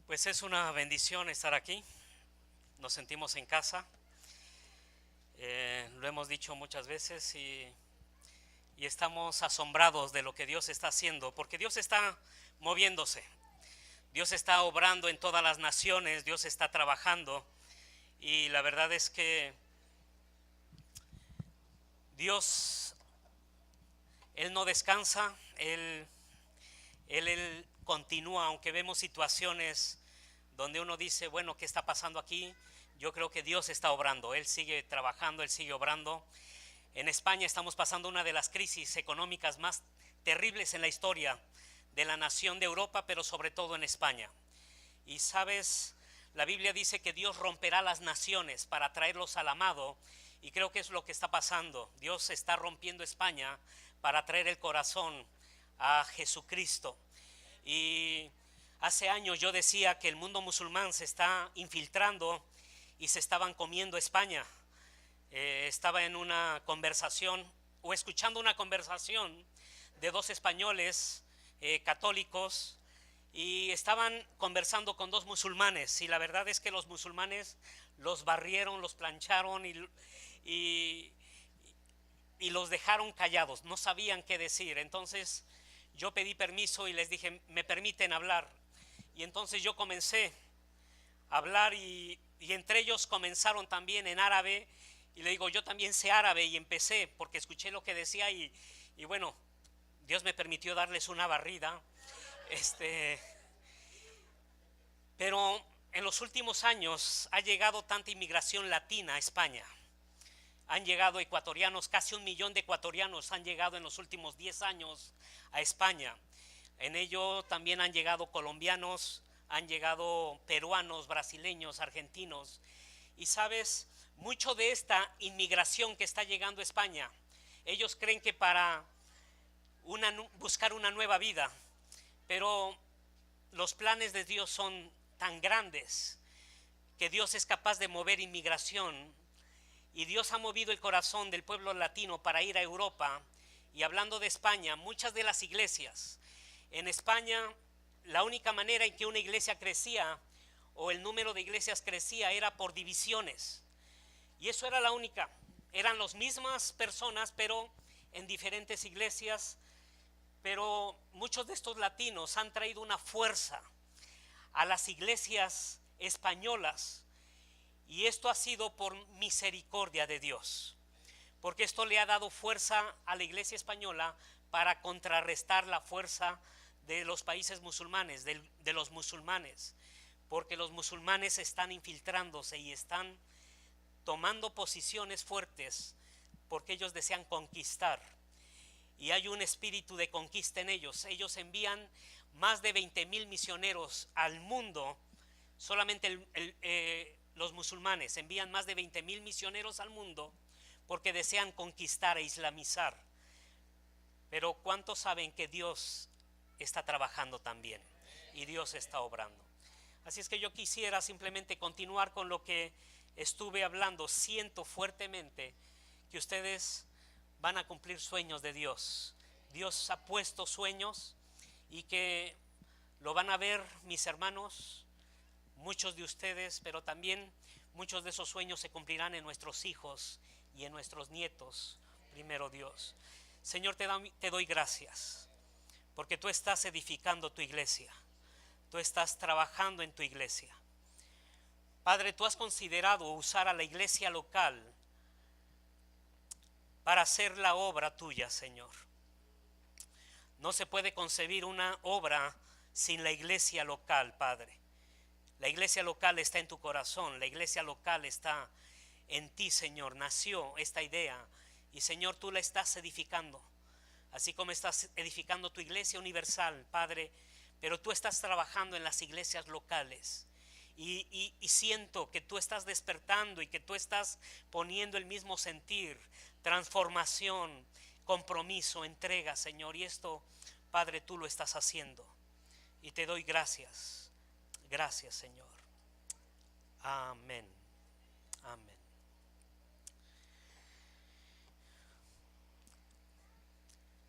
Pues es una bendición estar aquí, nos sentimos en casa, lo hemos dicho muchas veces y estamos asombrados de lo que Dios está haciendo, porque Dios está moviéndose, Dios está obrando en todas las naciones, Dios está trabajando y la verdad es que Dios, Él no descansa, Él continúa, aunque vemos situaciones donde uno dice, bueno, ¿qué está pasando aquí? Yo creo que Dios está obrando, Él sigue trabajando, Él sigue obrando. En España estamos pasando una de las crisis económicas más terribles en la historia de la nación de Europa, pero sobre todo en España. Y sabes, la Biblia dice que Dios romperá las naciones para traerlos al amado, y creo que es lo que está pasando. Dios está rompiendo España para traer el corazón a Jesucristo. Y hace años yo decía que el mundo musulmán se está infiltrando y se estaban comiendo España. Estaba en una conversación o escuchando una conversación de dos españoles católicos y estaban conversando con dos musulmanes, y la verdad es que los musulmanes los barrieron, los plancharon y, y los dejaron callados, no sabían qué decir. Entonces yo pedí permiso y les dije, ¿me permiten hablar? Y entonces yo comencé a hablar y entre ellos comenzaron también en árabe, y le digo, yo también sé árabe, y empecé porque escuché lo que decía y bueno, Dios me permitió darles una barrida. Pero en los últimos años ha llegado tanta inmigración latina a España. Han llegado ecuatorianos, casi 1 millón de ecuatorianos han llegado en los últimos 10 años a España. En ello también han llegado colombianos, han llegado peruanos, brasileños, argentinos. Y sabes, mucho de esta inmigración que está llegando a España, ellos creen que para buscar una nueva vida, pero los planes de Dios son tan grandes que Dios es capaz de mover inmigración. Y Dios ha movido el corazón del pueblo latino para ir a Europa. Y hablando de España, muchas de las iglesias en España, la única manera en que una iglesia crecía o el número de iglesias crecía era por divisiones. Y eso era la única. Eran las mismas personas, pero en diferentes iglesias. Pero muchos de estos latinos han traído una fuerza a las iglesias españolas. Y esto ha sido por misericordia de Dios, porque esto le ha dado fuerza a la iglesia española para contrarrestar la fuerza de los países musulmanes, de los musulmanes, porque los musulmanes están infiltrándose y están tomando posiciones fuertes, porque ellos desean conquistar, y hay un espíritu de conquista en ellos. Ellos envían más de 20,000 misioneros al mundo, solamente los musulmanes envían más de 20,000 misioneros al mundo porque desean conquistar e islamizar. Pero ¿cuántos saben que Dios está trabajando también y Dios está obrando? Así es que yo quisiera simplemente continuar con lo que estuve hablando. Siento fuertemente que ustedes van a cumplir sueños de Dios. Dios ha puesto sueños y que lo van a ver, mis hermanos, muchos de ustedes, pero también muchos de esos sueños se cumplirán en nuestros hijos y en nuestros nietos, primero Dios. Señor, te doy gracias, porque tú estás edificando tu iglesia, tú estás trabajando en tu iglesia. Padre, tú has considerado usar a la iglesia local para hacer la obra tuya, Señor. No se puede concebir una obra sin la iglesia local, Padre. La iglesia local está en tu corazón, la iglesia local está en ti, Señor. Nació esta idea y, Señor, tú la estás edificando, así como estás edificando tu iglesia universal, Padre, pero tú estás trabajando en las iglesias locales. Y siento que tú estás despertando y que tú estás poniendo el mismo sentir, transformación, compromiso, entrega, Señor. Y esto, Padre, tú lo estás haciendo. Y te doy gracias. Gracias, Señor. Amén. Amén.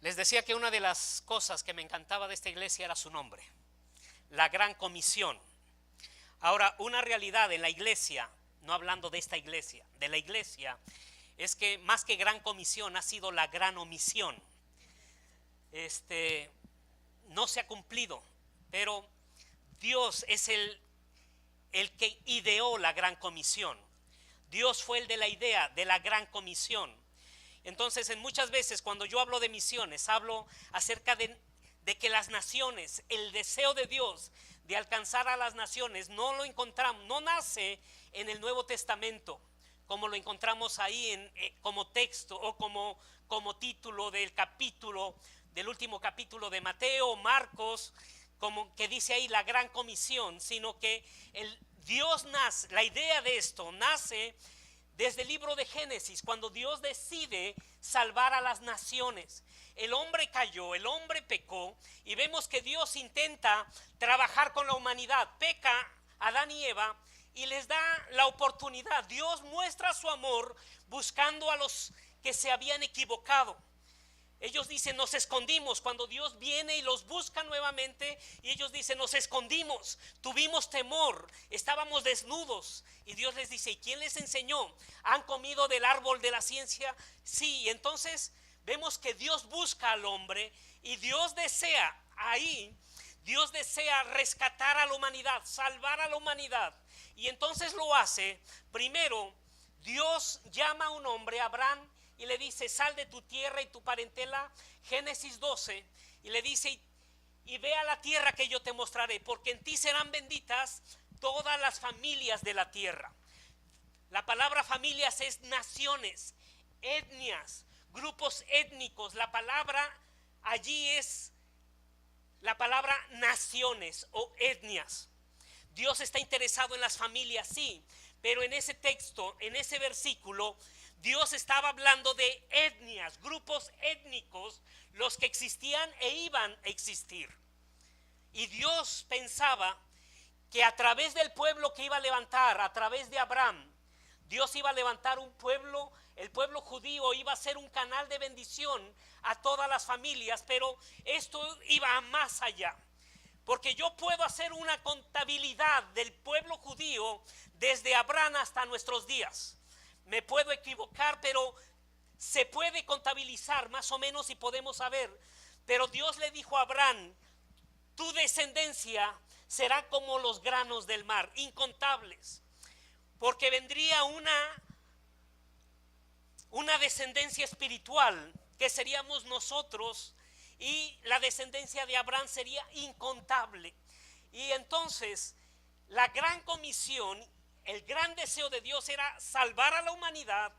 Les decía que una de las cosas que me encantaba de esta iglesia era su nombre, la Gran Comisión. Ahora, una realidad en la iglesia, no hablando de esta iglesia, de la iglesia, es que más que gran comisión ha sido la gran omisión. No se ha cumplido, pero Dios es el que ideó la gran comisión. Dios fue el de la idea de la gran comisión. Entonces, en muchas veces cuando yo hablo de misiones, hablo acerca de que las naciones, el deseo de Dios de alcanzar a las naciones, no lo encontramos, no nace en el Nuevo Testamento, como lo encontramos ahí como texto o como título del capítulo, del último capítulo de Mateo, Marcos, como que dice ahí la gran comisión, sino que Dios nace, la idea de esto nace desde el libro de Génesis, cuando Dios decide salvar a las naciones. El hombre cayó, el hombre pecó, y vemos que Dios intenta trabajar con la humanidad. Peca Adán y Eva y les da la oportunidad. Dios muestra su amor buscando a los que se habían equivocado. Ellos dicen, nos escondimos, cuando Dios viene y los busca nuevamente, y ellos dicen, nos escondimos, tuvimos temor, estábamos desnudos. Y Dios les dice, ¿y quién les enseñó? ¿Han comido del árbol de la ciencia? Sí. Y entonces vemos que Dios busca al hombre y Dios desea Dios desea rescatar a la humanidad, salvar a la humanidad. Y entonces lo hace. Primero, Dios llama a un hombre, Abraham, y le dice, sal de tu tierra y tu parentela, Génesis 12, y le dice, y ve a la tierra que yo te mostraré, porque en ti serán benditas todas las familias de la tierra. La palabra familias es naciones, etnias, grupos étnicos. La palabra allí es la palabra naciones o etnias. Dios está interesado en las familias, sí, pero en ese texto, en ese versículo, Dios estaba hablando de etnias, grupos étnicos, los que existían e iban a existir. Y Dios pensaba que a través del pueblo que iba a levantar, a través de Abraham, Dios iba a levantar un pueblo, el pueblo judío iba a ser un canal de bendición a todas las familias, pero esto iba más allá. Porque yo puedo hacer una contabilidad del pueblo judío desde Abraham hasta nuestros días. Me puedo equivocar, pero se puede contabilizar más o menos y podemos saber. Pero Dios le dijo a Abraham, tu descendencia será como los granos del mar, incontables. Porque vendría una descendencia espiritual que seríamos nosotros, y la descendencia de Abraham sería incontable. Y entonces la gran comisión, el gran deseo de Dios era salvar a la humanidad,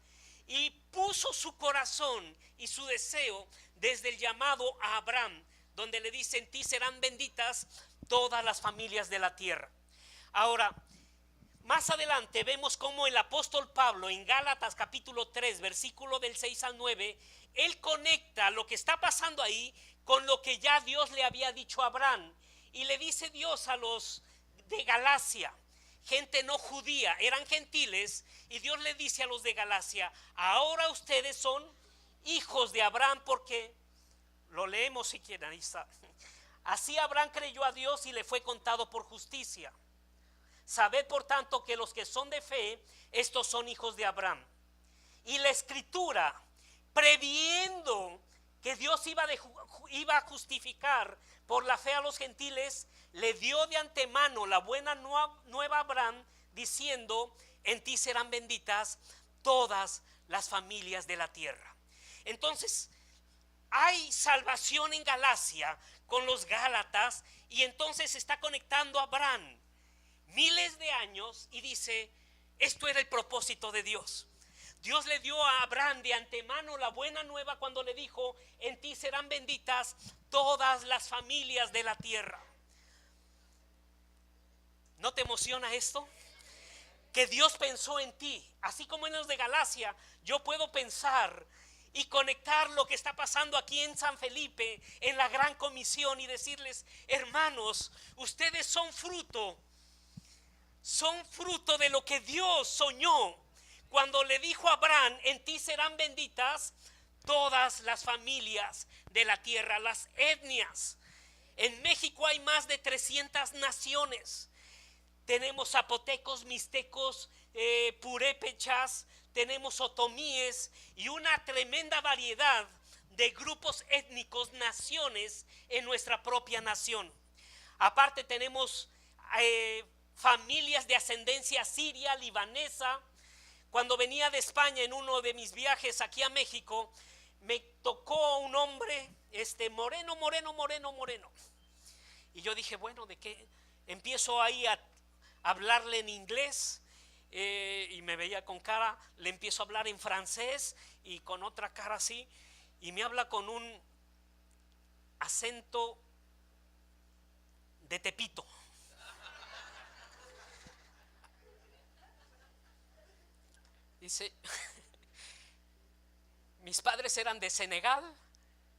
y puso su corazón y su deseo desde el llamado a Abraham, donde le dice, en ti serán benditas todas las familias de la tierra. Ahora, más adelante vemos cómo el apóstol Pablo en Gálatas capítulo 3, versículo del 6 al 9, él conecta lo que está pasando ahí con lo que ya Dios le había dicho a Abraham. Y le dice Dios a los de Galacia, gente no judía, eran gentiles, y Dios le dice a los de Galacia, ahora ustedes son hijos de Abraham, porque lo leemos si quieren, ahí está. Así Abraham creyó a Dios y le fue contado por justicia. Sabed por tanto que los que son de fe, estos son hijos de Abraham. Y la escritura, previendo que Dios iba a justificar por la fe a los gentiles, le dio de antemano la buena nueva a Abraham, diciendo, en ti serán benditas todas las familias de la tierra. Entonces hay salvación en Galacia con los Gálatas, y entonces está conectando a Abraham miles de años, y dice, esto era el propósito de Dios. Dios le dio a Abraham de antemano la buena nueva cuando le dijo, en ti serán benditas todas las familias de la tierra. ¿No te emociona esto? Que Dios pensó en ti, así como en los de Galacia. Yo puedo pensar y conectar lo que está pasando aquí en San Felipe, en la gran comisión, y decirles, hermanos, ustedes son fruto de lo que Dios soñó cuando le dijo a Abraham, en ti serán benditas todas las familias de la tierra, las etnias. En México hay más de 300 naciones. tenemos zapotecos, mixtecos, purépechas, tenemos otomíes y una tremenda variedad de grupos étnicos, naciones en nuestra propia nación. Aparte tenemos familias de ascendencia siria, libanesa. Cuando venía de España en uno de mis viajes aquí a México, me tocó un hombre moreno. Y yo dije, bueno, ¿de qué? Empiezo ahí a hablarle en inglés y me veía con cara, le empiezo a hablar en francés y con otra cara así, y me habla con un acento de Tepito. Dice, mis padres eran de Senegal,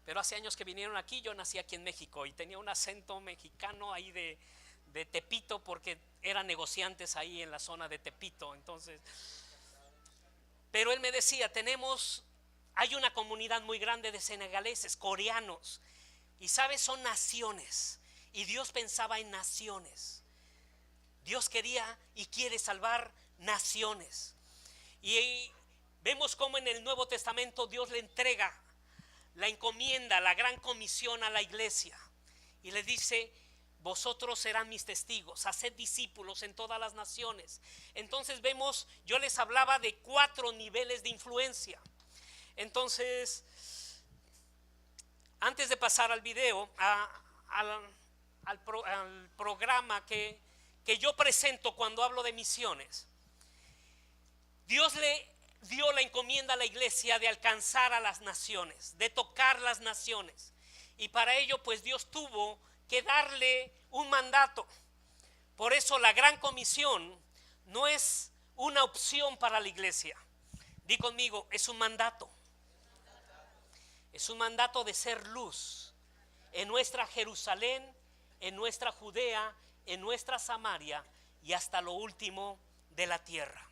pero hace años que vinieron aquí, yo nací aquí en México y tenía un acento mexicano ahí de Tepito porque eran negociantes ahí en la zona de Tepito. Entonces, pero él me decía, hay una comunidad muy grande de senegaleses, coreanos, y sabes, son naciones, y Dios pensaba en naciones. Dios quería y quiere salvar naciones. Y vemos cómo en el Nuevo Testamento Dios le entrega la encomienda, la gran comisión a la iglesia, y le dice, vosotros serán mis testigos, haced discípulos en todas las naciones. Entonces vemos, yo les hablaba de 4 niveles de influencia. Entonces, antes de pasar al video, al programa que yo presento cuando hablo de misiones, Dios le dio la encomienda a la iglesia de alcanzar a las naciones, de tocar las naciones. Y para ello, pues Dios tuvo que darle un mandato. Por eso la gran comisión no es una opción para la iglesia. Di conmigo, es un mandato. Es un mandato de ser luz en nuestra Jerusalén, en nuestra Judea, en nuestra Samaria y hasta lo último de la tierra.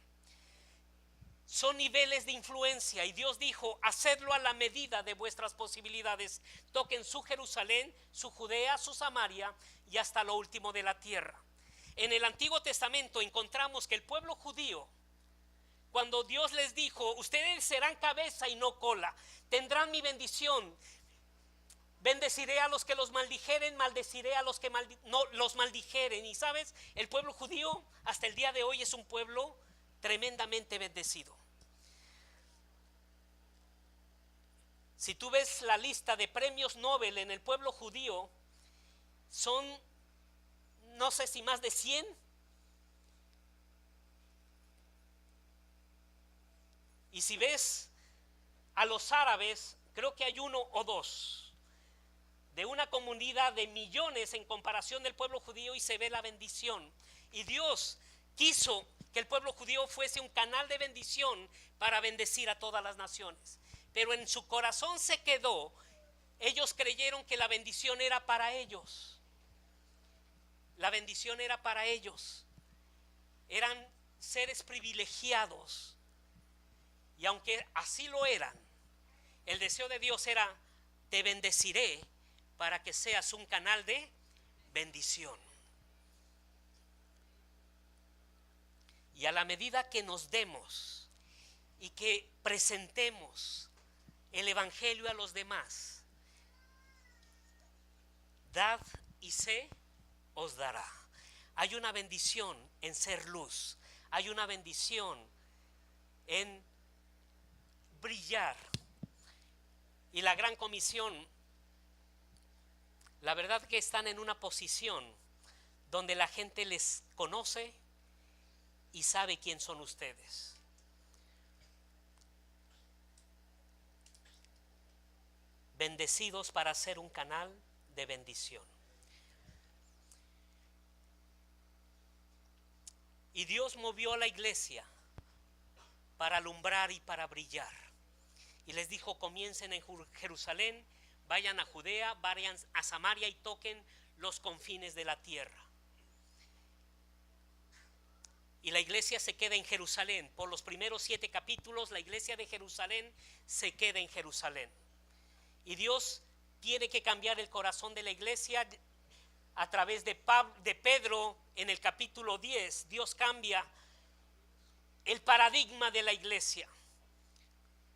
Son niveles de influencia y Dios dijo, hacedlo a la medida de vuestras posibilidades. Toquen su Jerusalén, su Judea, su Samaria y hasta lo último de la tierra. En el Antiguo Testamento encontramos que el pueblo judío, cuando Dios les dijo, ustedes serán cabeza y no cola, tendrán mi bendición, bendeciré a los que los maldijeren, maldeciré a los que no los maldijeren. Y sabes, el pueblo judío hasta el día de hoy es un pueblo tremendamente bendecido. Si tú ves la lista de premios Nobel en el pueblo judío, son no sé si más de 100. Y si ves a los árabes, creo que hay 1 o 2 de una comunidad de millones en comparación del pueblo judío, y se ve la bendición. Y Dios quiso que el pueblo judío fuese un canal de bendición para bendecir a todas las naciones. Pero en su corazón se quedó, ellos creyeron que la bendición era para ellos. La bendición era para ellos. Eran seres privilegiados. Y aunque así lo eran, el deseo de Dios era, te bendeciré para que seas un canal de bendición. Y a la medida que nos demos y que presentemos el evangelio a los demás, dad y se os dará. Hay una bendición en ser luz, hay una bendición en brillar. Y la gran comisión, la verdad que están en una posición donde la gente les conoce y sabe quién son ustedes. Bendecidos para ser un canal de bendición. Y Dios movió a la iglesia para alumbrar y para brillar. Y les dijo, comiencen en Jerusalén, vayan a Judea, vayan a Samaria y toquen los confines de la tierra. Y la iglesia se queda en Jerusalén. Por los primeros 7 capítulos, la iglesia de Jerusalén se queda en Jerusalén. Y Dios tiene que cambiar el corazón de la iglesia a través de Pedro en el capítulo 10, Dios cambia el paradigma de la iglesia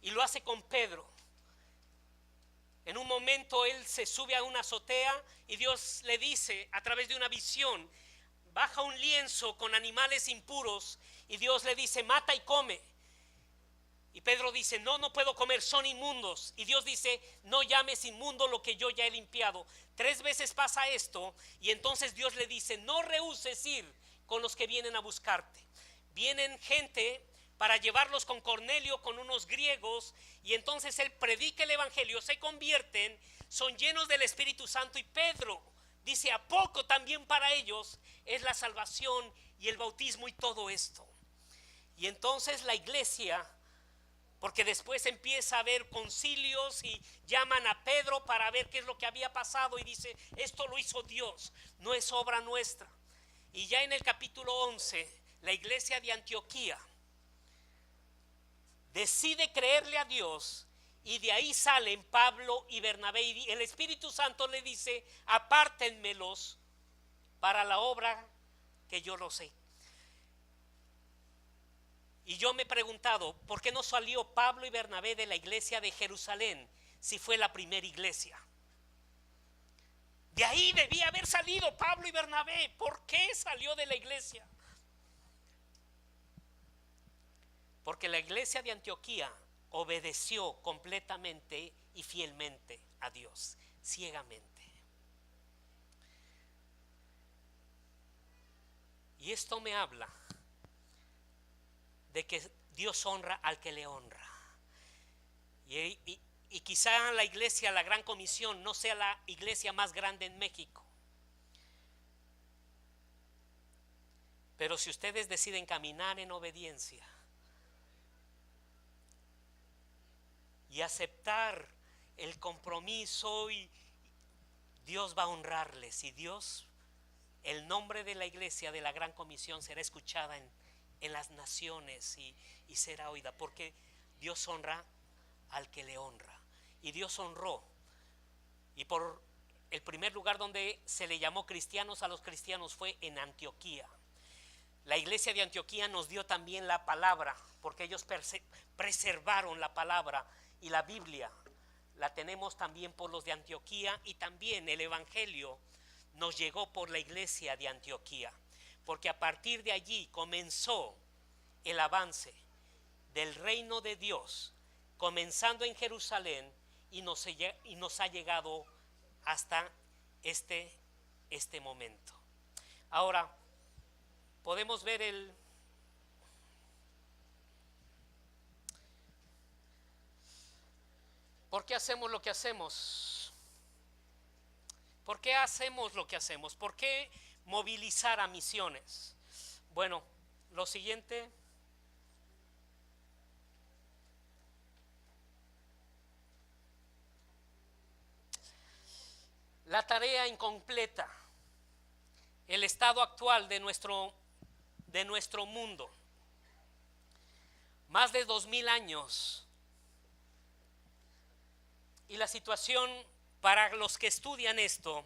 y lo hace con Pedro. En un momento él se sube a una azotea y Dios le dice a través de una visión, baja un lienzo con animales impuros y Dios le dice, mata y come. Y Pedro dice, no puedo comer, son inmundos. Y Dios dice, no llames inmundo lo que yo ya he limpiado. 3 veces pasa esto y entonces Dios le dice, no rehuses ir con los que vienen a buscarte. Vienen gente para llevarlos con Cornelio, con unos griegos, y entonces él predica el evangelio, se convierten, son llenos del Espíritu Santo, y Pedro dice, ¿a poco también para ellos es la salvación y el bautismo y todo esto? Y entonces la iglesia, porque después empieza a haber concilios y llaman a Pedro para ver qué es lo que había pasado, y dice, esto lo hizo Dios, no es obra nuestra. Y ya en el capítulo 11, la iglesia de Antioquía decide creerle a Dios, y de ahí salen Pablo y Bernabé, y el Espíritu Santo le dice, apártenmelos para la obra que yo lo sé. Y yo me he preguntado, ¿por qué no salió Pablo y Bernabé de la iglesia de Jerusalén si fue la primera iglesia? De ahí debía haber salido Pablo y Bernabé. ¿Por qué salió de la iglesia? Porque la iglesia de Antioquía obedeció completamente y fielmente a Dios, ciegamente. Y esto me habla de que Dios honra al que le honra. Y quizá la iglesia, la Gran Comisión, no sea la iglesia más grande en México. Pero si ustedes deciden caminar en obediencia y aceptar el compromiso, y Dios va a honrarles, y Dios, el nombre de la iglesia de la Gran Comisión será escuchada en las naciones y será oída, porque Dios honra al que le honra. Y Dios honró, y por el primer lugar donde se le llamó cristianos a los cristianos fue en Antioquía. La iglesia de Antioquía nos dio también la palabra, porque ellos preservaron la palabra, y la Biblia la tenemos también por los de Antioquía, y también el evangelio nos llegó por la iglesia de Antioquía, porque a partir de allí comenzó el avance del reino de Dios, comenzando en Jerusalén, y nos ha llegado hasta este momento. Ahora podemos ver ¿por qué hacemos lo que hacemos? ¿Por qué hacemos lo que hacemos? ¿Por qué movilizar a misiones? Bueno, lo siguiente. La tarea incompleta, el estado actual de nuestro mundo. Más de 2000 años. Y la situación para los que estudian esto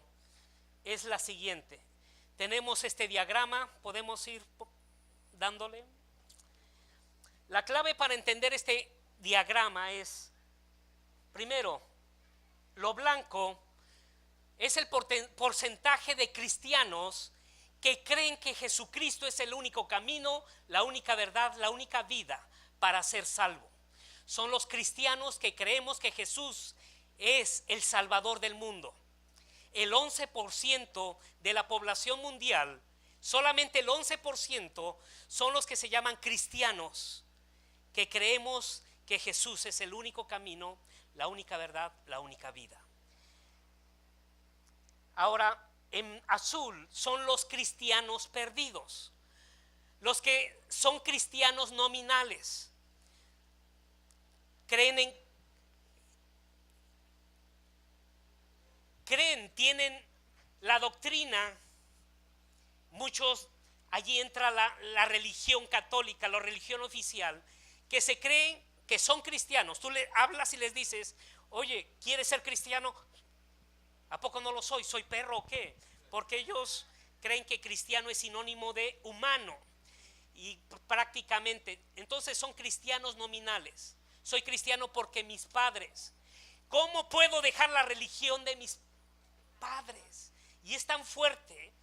es la siguiente. Tenemos este diagrama, podemos ir dándole. La clave para entender este diagrama es, primero, lo blanco es el porcentaje de cristianos que creen que Jesucristo es el único camino, la única verdad, la única vida para ser salvo. Son los cristianos que creemos que Jesús es el Salvador del mundo. El 11% de la población mundial, solamente el 11% son los que se llaman cristianos, que creemos que Jesús es el único camino, la única verdad, la única vida. Ahora, en azul son los cristianos perdidos, los que son cristianos nominales. Tienen la doctrina, muchos, allí entra la religión católica, la religión oficial, que se creen que son cristianos. Tú le hablas y les dices, oye, ¿quieres ser cristiano? ¿A poco no lo soy? ¿Soy perro o qué? Porque ellos creen que cristiano es sinónimo de humano y prácticamente, entonces son cristianos nominales. Soy cristiano porque mis padres. ¿Cómo puedo dejar la religión de mis padres? Y es tan fuerte.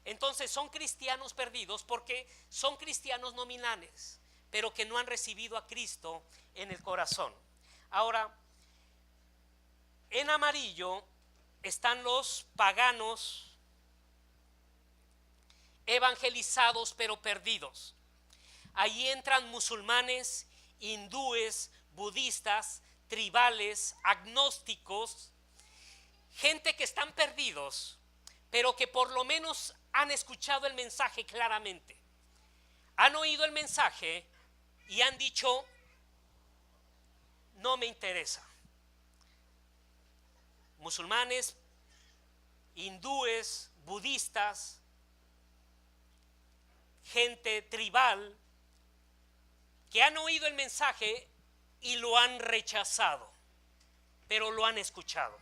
Entonces son cristianos perdidos porque son cristianos nominales, pero que no han recibido a Cristo en el corazón. Ahora, en amarillo están los paganos evangelizados pero perdidos. Ahí entran musulmanes, hindúes, budistas, tribales, agnósticos, gente que están perdidos, pero que por lo menos han escuchado el mensaje claramente. Han oído el mensaje y han dicho, no me interesa. Musulmanes, hindúes, budistas, gente tribal, que han oído el mensaje y lo han rechazado, pero lo han escuchado.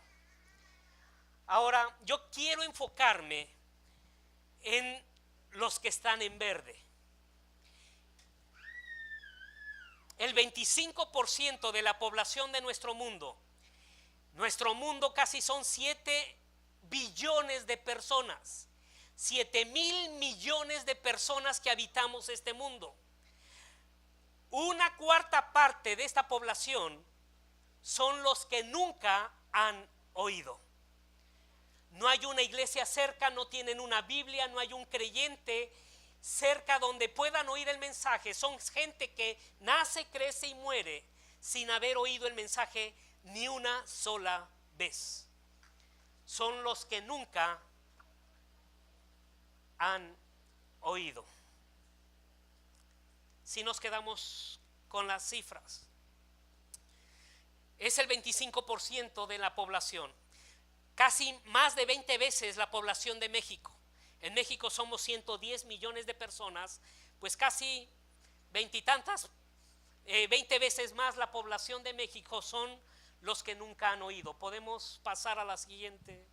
Ahora, yo quiero enfocarme en los que están en verde. El 25% de la población de nuestro mundo casi son 7 billones de personas, 7,000 millones de personas que habitamos este mundo. Una cuarta parte de esta población son los que nunca han oído. No hay una iglesia cerca, no tienen una Biblia, no hay un creyente cerca donde puedan oír el mensaje. Son gente que nace, crece y muere sin haber oído el mensaje ni una sola vez. Son los que nunca han oído. Si nos quedamos con las cifras, es el 25% de la población, casi más de 20 veces la población de México. En México somos 110 millones de personas, pues casi 20 veces más la población de México son los que nunca han oído. Podemos pasar a la siguiente.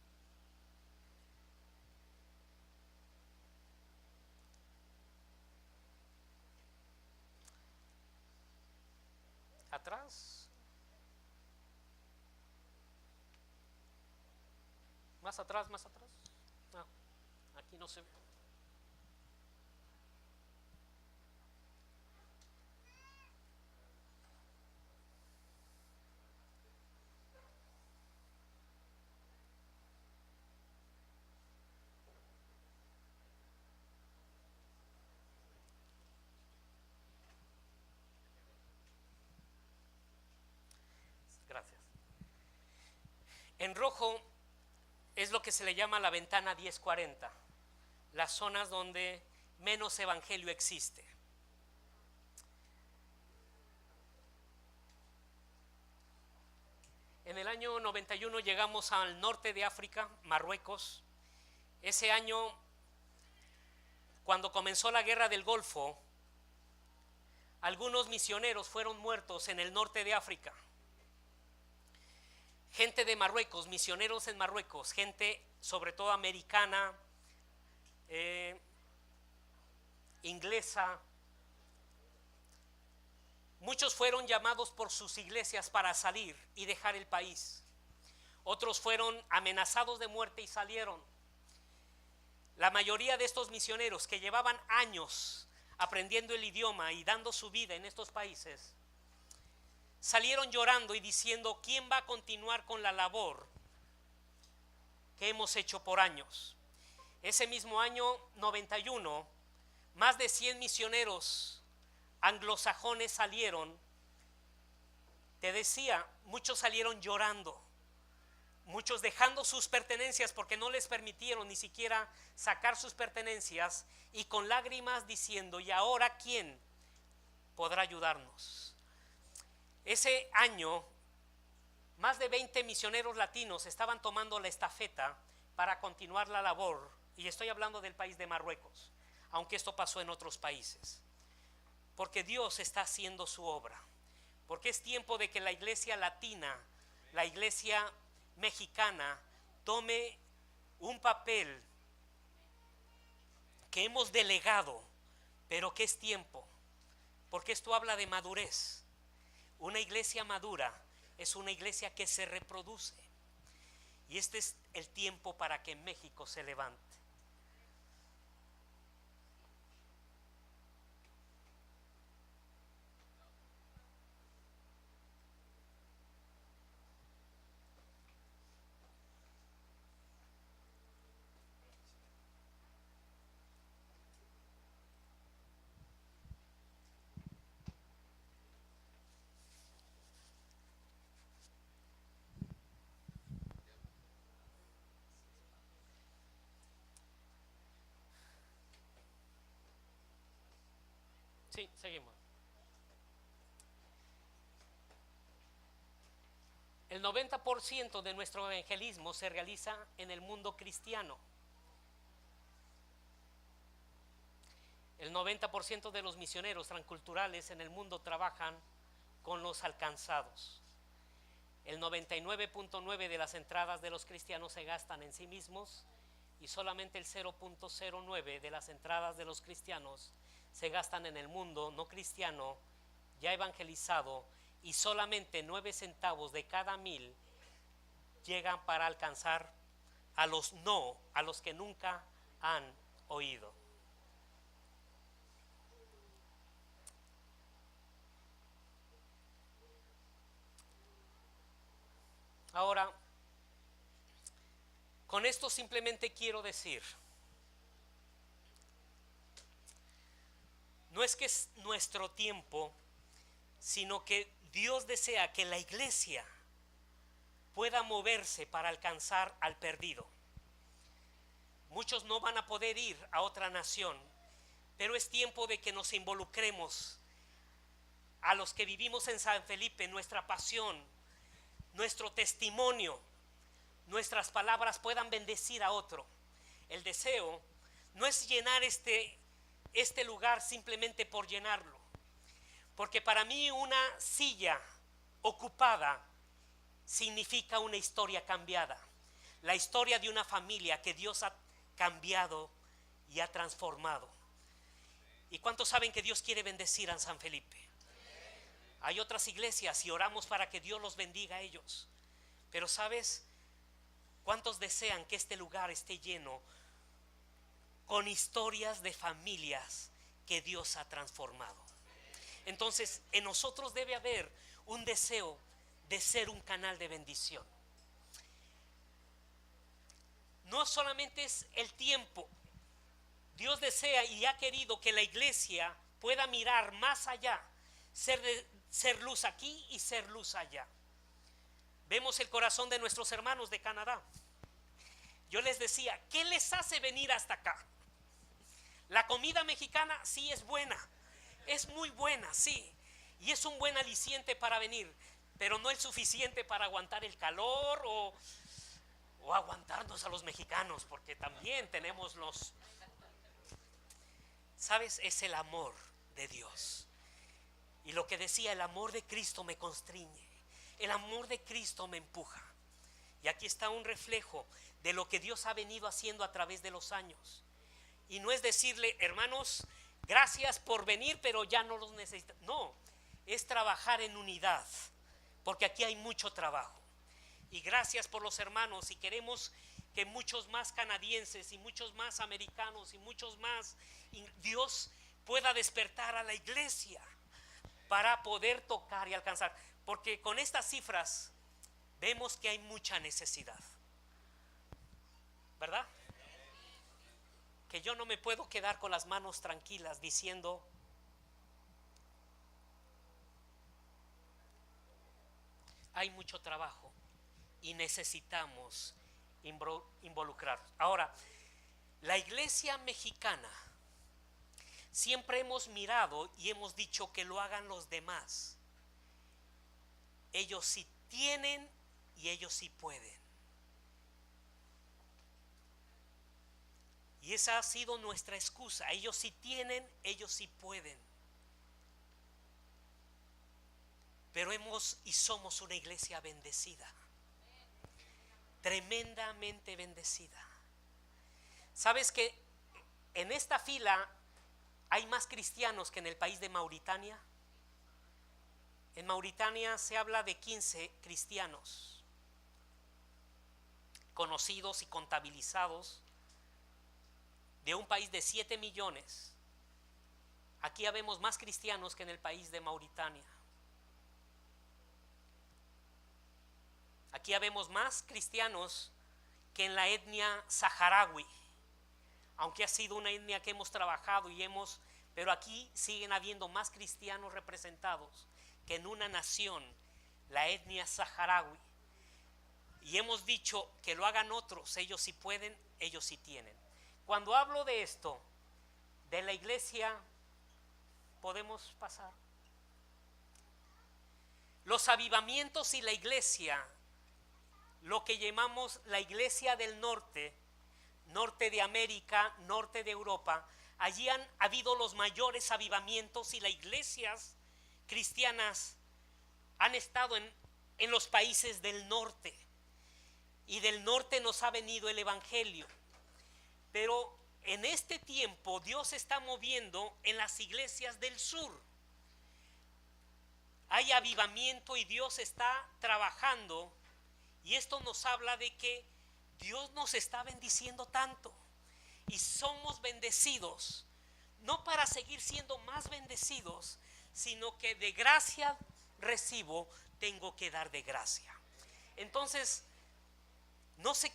Atrás. Más atrás, más atrás. No, aquí no se ve. Gracias. En rojo es lo que se le llama la ventana 1040, las zonas donde menos evangelio existe. En el año 91 llegamos al norte de África, Marruecos. Ese año, cuando comenzó la guerra del Golfo, algunos misioneros fueron muertos en el norte de África. Gente de Marruecos, misioneros en Marruecos, gente sobre todo americana, inglesa. Muchos fueron llamados por sus iglesias para salir y dejar el país. Otros fueron amenazados de muerte y salieron. La mayoría de estos misioneros que llevaban años aprendiendo el idioma y dando su vida en estos países, salieron llorando y diciendo, ¿quién va a continuar con la labor que hemos hecho por años? Ese mismo año 91, más de 100 misioneros anglosajones salieron. Te decía, muchos salieron llorando, muchos dejando sus pertenencias porque no les permitieron ni siquiera sacar sus pertenencias, y con lágrimas diciendo, ¿y ahora quién podrá ayudarnos? Ese año, más de 20 misioneros latinos estaban tomando la estafeta para continuar la labor, y estoy hablando del país de Marruecos, aunque esto pasó en otros países, porque Dios está haciendo su obra, porque es tiempo de que la iglesia latina, la iglesia mexicana, tome un papel que hemos delegado, pero que es tiempo, porque esto habla de madurez. Una iglesia madura es una iglesia que se reproduce, y este es el tiempo para que México se levante. Sí, seguimos. El 90% de nuestro evangelismo se realiza en el mundo cristiano. El 90% de los misioneros transculturales en el mundo trabajan con los alcanzados. El 99.9% de las entradas de los cristianos se gastan en sí mismos, y solamente el 0.09% de las entradas de los cristianos se gastan en el mundo no cristiano ya evangelizado, y solamente 9 centavos de cada 1000 llegan para alcanzar a los que nunca han oído. Ahora, con esto simplemente quiero decir, no es que es nuestro tiempo, sino que Dios desea que la iglesia pueda moverse para alcanzar al perdido. Muchos no van a poder ir a otra nación, pero es tiempo de que nos involucremos. A los que vivimos en San Felipe, nuestra pasión, nuestro testimonio, nuestras palabras puedan bendecir a otro. El deseo no es llenar este lugar simplemente por llenarlo, porque para mí una silla ocupada significa una historia cambiada, la historia de una familia que Dios ha cambiado y ha transformado. ¿Y cuántos saben que Dios quiere bendecir a San Felipe? Hay otras iglesias y oramos para que Dios los bendiga a ellos, pero ¿sabes cuántos desean que este lugar esté lleno con historias de familias que Dios ha transformado? Entonces, en nosotros debe haber un deseo de ser un canal de bendición. No solamente es el tiempo. Dios desea y ha querido que la iglesia pueda mirar más allá, ser luz aquí y ser luz allá. Vemos el corazón de nuestros hermanos de Canadá. Yo les decía, ¿qué les hace venir hasta acá? La comida mexicana sí es buena, es muy buena, sí, y es un buen aliciente para venir, pero no es suficiente para aguantar el calor o aguantarnos a los mexicanos, porque también tenemos ¿sabes? Es el amor de Dios. Y lo que decía, el amor de Cristo me constriñe, el amor de Cristo me empuja. Y aquí está un reflejo de lo que Dios ha venido haciendo a través de los años. Y no es decirle, hermanos, gracias por venir, pero ya no los necesito. No, es trabajar en unidad, porque aquí hay mucho trabajo. Y gracias por los hermanos, y queremos que muchos más canadienses y muchos más americanos y muchos más, Dios pueda despertar a la iglesia para poder tocar y alcanzar, porque con estas cifras vemos que hay mucha necesidad, ¿verdad? Que yo no me puedo quedar con las manos tranquilas diciendo, hay mucho trabajo y necesitamos involucrar. Ahora, la iglesia mexicana siempre hemos mirado y hemos dicho que lo hagan los demás. Ellos sí tienen y ellos sí pueden. Y esa ha sido nuestra excusa. Ellos sí tienen, ellos sí pueden. Pero somos una iglesia bendecida, tremendamente bendecida. ¿Sabes que En esta fila hay más cristianos que en el país de Mauritania. En Mauritania se habla de 15 cristianos conocidos y contabilizados de un país de 7 millones. Aquí habemos más cristianos que en el país de Mauritania. Aquí habemos más cristianos que en la etnia saharaui, aunque ha sido una etnia que hemos trabajado pero aquí siguen habiendo más cristianos representados que en una nación, la etnia saharaui. Y hemos dicho que lo hagan otros, ellos sí pueden, ellos sí tienen. Cuando hablo de esto, de la iglesia, podemos pasar. Los avivamientos y la iglesia, lo que llamamos la iglesia del norte, norte de América, norte de Europa, allí han habido los mayores avivamientos y las iglesias cristianas han estado en los países del norte. Y del norte nos ha venido el evangelio. Pero en este tiempo Dios se está moviendo en las iglesias del sur. Hay avivamiento y Dios está trabajando. Y esto nos habla de que Dios nos está bendiciendo tanto. Y somos bendecidos. No para seguir siendo más bendecidos, sino que de gracia recibo, tengo que dar de gracia. Entonces, no sé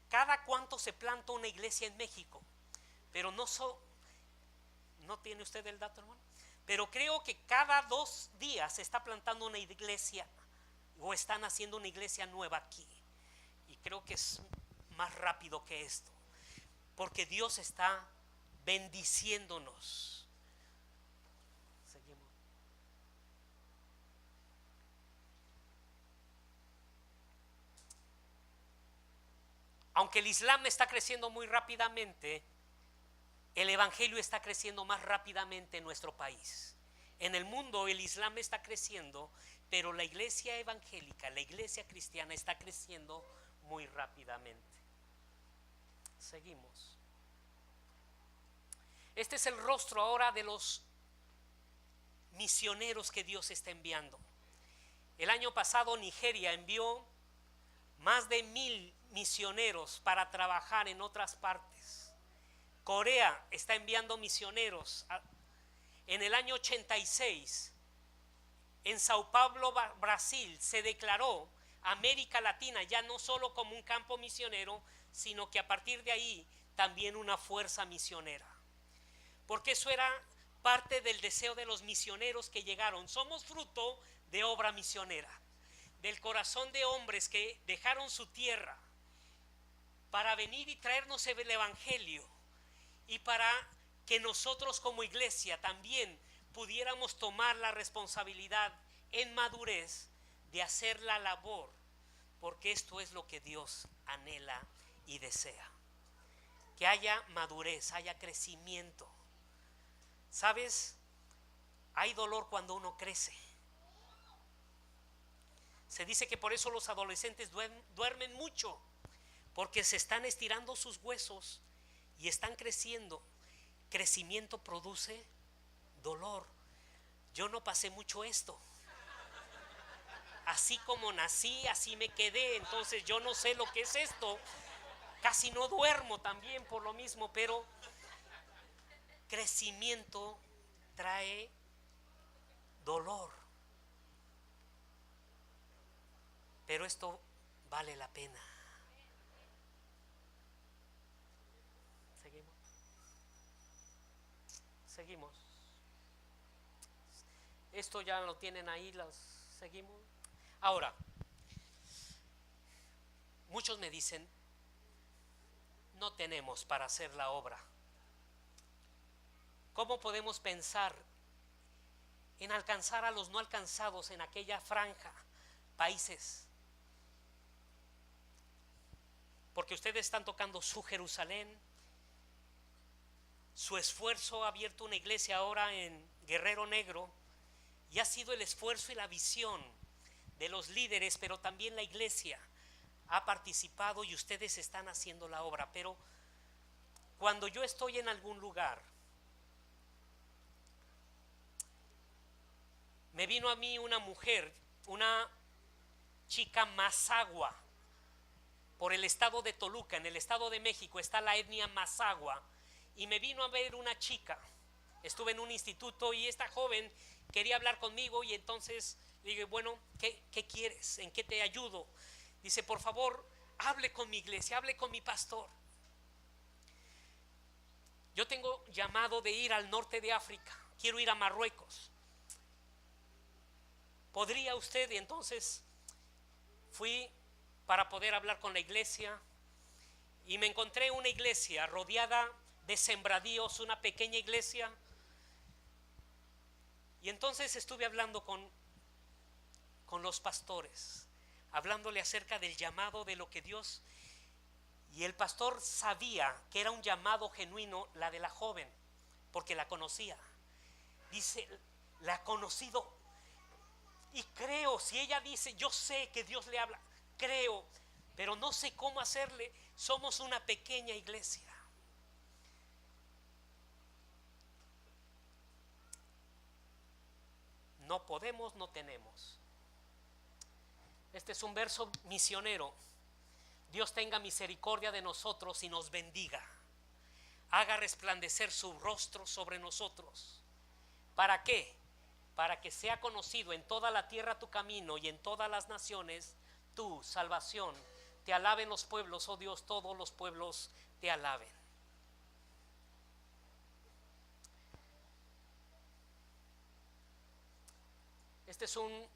cada cuánto se planta una iglesia en México, pero no tiene usted el dato, hermano. Pero creo que cada 2 días se está plantando una iglesia o están haciendo una iglesia nueva aquí. Y creo que es más rápido que esto, porque Dios está bendiciéndonos. Seguimos. Aunque el Islam está creciendo muy rápidamente, el evangelio está creciendo más rápidamente en nuestro país. En el mundo el Islam está creciendo, pero la iglesia evangélica, la iglesia cristiana está creciendo muy rápidamente. Seguimos. Este es el rostro ahora de los misioneros que Dios está enviando. El año pasado Nigeria envió más de 1000 misioneros para trabajar en otras partes. Corea está enviando misioneros. En el año 86, en Sao Paulo, Brasil, se declaró América Latina ya no solo como un campo misionero, sino que a partir de ahí también una fuerza misionera. Porque eso era parte del deseo de los misioneros que llegaron. Somos fruto de obra misionera, del corazón de hombres que dejaron su tierra para venir y traernos el evangelio, y para que nosotros como iglesia también pudiéramos tomar la responsabilidad en madurez de hacer la labor, porque esto es lo que Dios anhela y desea, que haya madurez, haya crecimiento. ¿Sabes? Hay dolor cuando uno crece. Se dice que por eso los adolescentes duermen mucho, porque se están estirando sus huesos y están creciendo. Crecimiento produce dolor. Yo no pasé mucho esto. Así como nací, así me quedé. Entonces yo no sé lo que es esto. Casi no duermo también por lo mismo, pero crecimiento trae dolor. Pero esto vale la pena. Seguimos. Esto ya lo tienen ahí, seguimos. Ahora, muchos me dicen, no tenemos para hacer la obra. ¿Cómo podemos pensar en alcanzar a los no alcanzados en aquella franja, países? Porque ustedes están tocando su Jerusalén. Su esfuerzo ha abierto una iglesia ahora en Guerrero Negro, y ha sido el esfuerzo y la visión de los líderes, pero también la iglesia ha participado y ustedes están haciendo la obra. Pero cuando yo estoy en algún lugar, me vino a mí una mujer, una chica mazagua, por el estado de Toluca, en el estado de México está la etnia mazagua, y me vino a ver una chica. Estuve en un instituto y esta joven quería hablar conmigo, y entonces le dije, bueno, ¿qué quieres? ¿En qué te ayudo? Dice, por favor, hable con mi iglesia, hable con mi pastor. Yo tengo llamado de ir al norte de África, quiero ir a Marruecos. ¿Podría usted? Y entonces fui para poder hablar con la iglesia y me encontré una iglesia rodeada de sembradíos, una pequeña iglesia. Y entonces estuve hablando con los pastores, hablándole acerca del llamado, de lo que Dios, y el pastor sabía que era un llamado genuino la de la joven, porque la conocía. Dice, la ha conocido y creo, si ella dice, yo sé que Dios le habla, creo, pero no sé cómo hacerle. Somos una pequeña iglesia. No podemos, no tenemos. Este es un verso misionero. Dios tenga misericordia de nosotros y nos bendiga. Haga resplandecer su rostro sobre nosotros. ¿Para qué? Para que sea conocido en toda la tierra tu camino y en todas las naciones tu salvación. Te alaben los pueblos, oh Dios, todos los pueblos te alaben. Este es un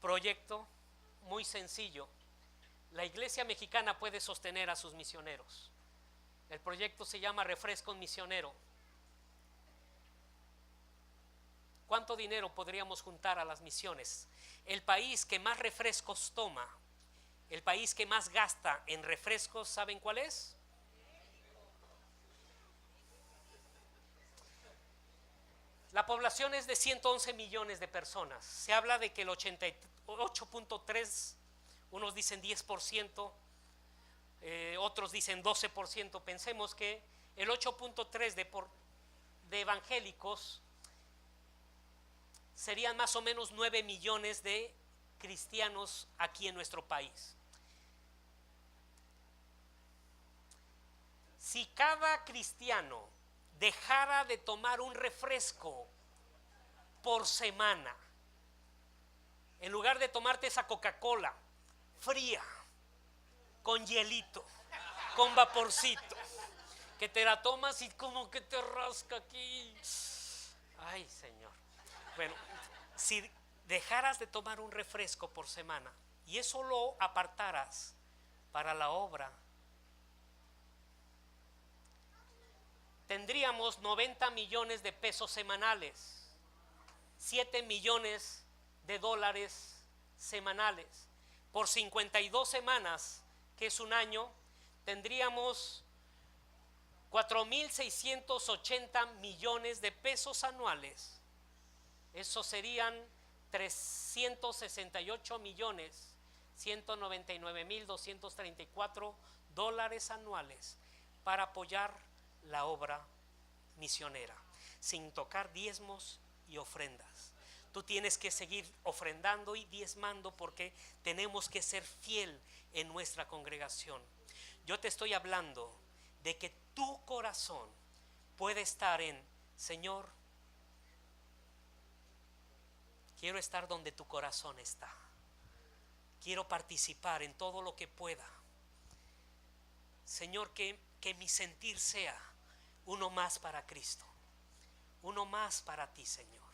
proyecto muy sencillo. La iglesia mexicana puede sostener a sus misioneros. El proyecto se llama Refresco Misionero. ¿Cuánto dinero podríamos juntar a las misiones? El país que más refrescos toma, el país que más gasta en refrescos, ¿saben cuál es? La población es de 111 millones de personas. Se habla de que el 88.3, unos dicen 10%, otros dicen 12%. Pensemos que el 8.3 de evangélicos serían más o menos 9 millones de cristianos aquí en nuestro país. Si cada cristiano dejara de tomar un refresco por semana, en lugar de tomarte esa Coca-Cola fría, con hielito, con vaporcito, que te la tomas y como que te rasca aquí. Ay, Señor. Bueno, si dejaras de tomar un refresco por semana y eso lo apartaras para la obra, tendríamos 90 millones de pesos semanales, 7 millones de dólares semanales. Por 52 semanas, que es un año, tendríamos 4.680 millones de pesos anuales. Eso serían 368 millones 199.234 dólares anuales para apoyar la obra misionera, sin tocar diezmos y ofrendas. Tú tienes que seguir ofrendando y diezmando porque tenemos que ser fiel en nuestra congregación. Yo te estoy hablando de que tu corazón puede estar en, Señor, quiero estar donde tu corazón está. Quiero participar en todo lo que pueda. Señor, que mi sentir sea uno más para Cristo, uno más para ti, Señor.